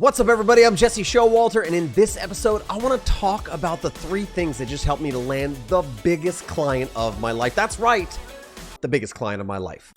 What's up, everybody? I'm Jesse Showalter, and in this episode, I want to talk about the 3 things that just helped me to land the biggest client of my life. That's right, the biggest client of my life.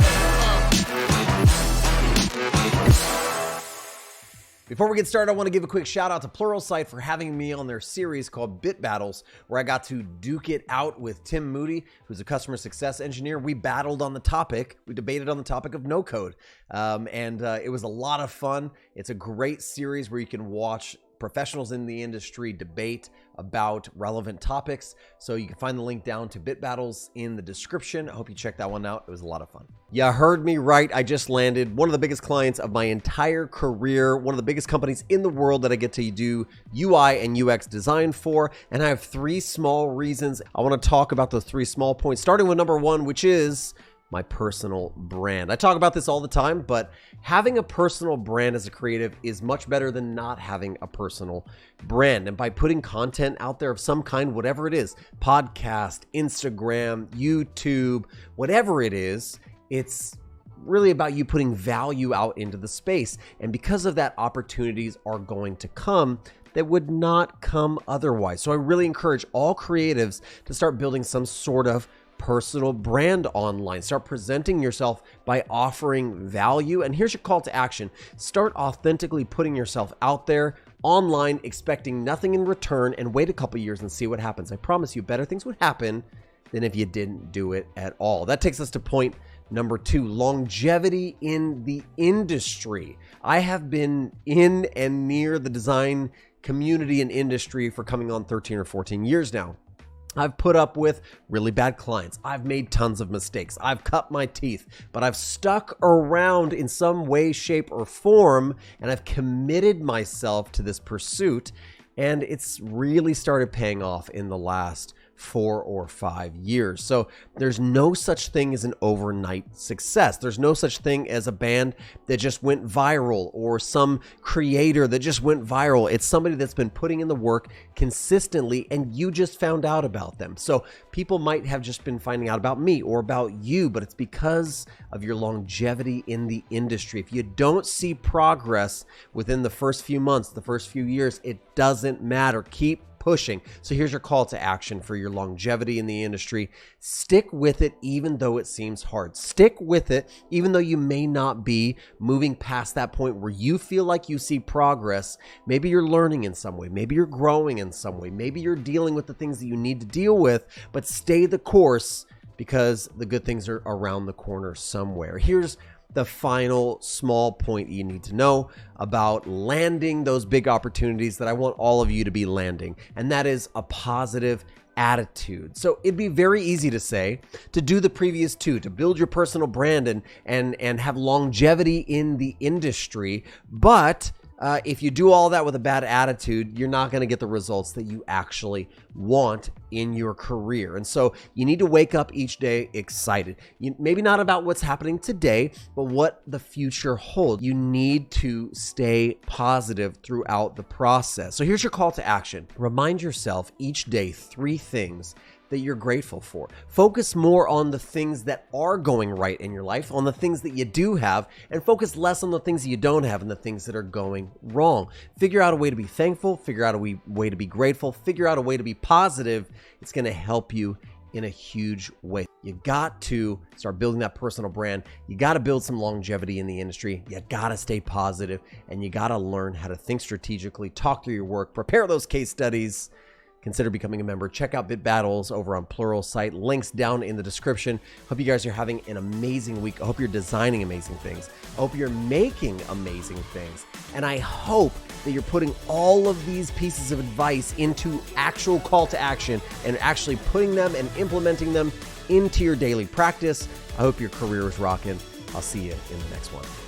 Before we get started, I want to give a quick shout out to Pluralsight for having me on their series called Bit Battles, where I got to duke it out with Tim Moody, who's a customer success engineer. We battled on the topic. We debated on the topic of no code. And it was a lot of fun. It's a great series where you can watch professionals in the industry debate about relevant topics. So you can find the link down to Bit Battles in the description. I hope you check that one out. It was a lot of fun. You heard me right. I just landed one of the biggest clients of my entire career, one of the biggest companies in the world that I get to do UI and UX design for. And I have 3 small reasons. I want to talk about those 3 small points, starting with number 1, which is my personal brand. I talk about this all the time, but having a personal brand as a creative is much better than not having a personal brand. And by putting content out there of some kind, whatever it is, podcast, Instagram, YouTube, whatever it is, it's really about you putting value out into the space. And because of that, opportunities are going to come that would not come otherwise. So I really encourage all creatives to start building some sort of personal brand online. Start presenting yourself by offering value. And here's your call to action. Start authentically putting yourself out there online, expecting nothing in return, and wait a couple years and see what happens. I promise you, better things would happen than if you didn't do it at all. That takes us to point number 2, longevity in the industry. I have been in and near the design community and industry for coming on 13 or 14 years now. I've put up with really bad clients. I've made tons of mistakes. I've cut my teeth, but I've stuck around in some way, shape, or form, and I've committed myself to this pursuit, and it's really started paying off in the last 4 or 5 years. So there's no such thing as an overnight success. There's no such thing as a band that just went viral or some creator that just went viral. It's somebody that's been putting in the work consistently and you just found out about them. So people might have just been finding out about me or about you, but it's because of your longevity in the industry. If you don't see progress within the first few months, the first few years, it doesn't matter. Keep pushing. So here's your call to action for your longevity in the industry. Stick with it even though it seems hard. Stick with it even though you may not be moving past that point where you feel like you see progress. Maybe you're learning in some way. Maybe you're growing in some way. Maybe you're dealing with the things that you need to deal with, but stay the course because the good things are around the corner somewhere. Here's the final small point you need to know about landing those big opportunities that I want all of you to be landing, and that is a positive attitude. So it'd be very easy to say to do the previous 2, to build your personal brand and have longevity in the industry, but if you do all that with a bad attitude, you're not going to get the results that you actually want in your career. And so you need to wake up each day excited. Maybe not about what's happening today, but what the future holds. You need to stay positive throughout the process. So here's your call to action. Remind yourself each day 3 things that you're grateful for. Focus more on the things that are going right in your life, on the things that you do have, and focus less on the things that you don't have and the things that are going wrong. Figure out a way to be thankful, figure out a way to be grateful, figure out a way to be positive. It's going to help you in a huge way. You got to start building that personal brand. You got to build some longevity in the industry. You got to stay positive, and you got to learn how to think strategically, talk through your work, prepare those case studies. Consider becoming a member. Check out Bit Battles over on Pluralsight. Links down in the description. Hope you guys are having an amazing week. I hope you're designing amazing things. I hope you're making amazing things. And I hope that you're putting all of these pieces of advice into actual call to action and actually putting them and implementing them into your daily practice. I hope your career is rocking. I'll see you in the next one.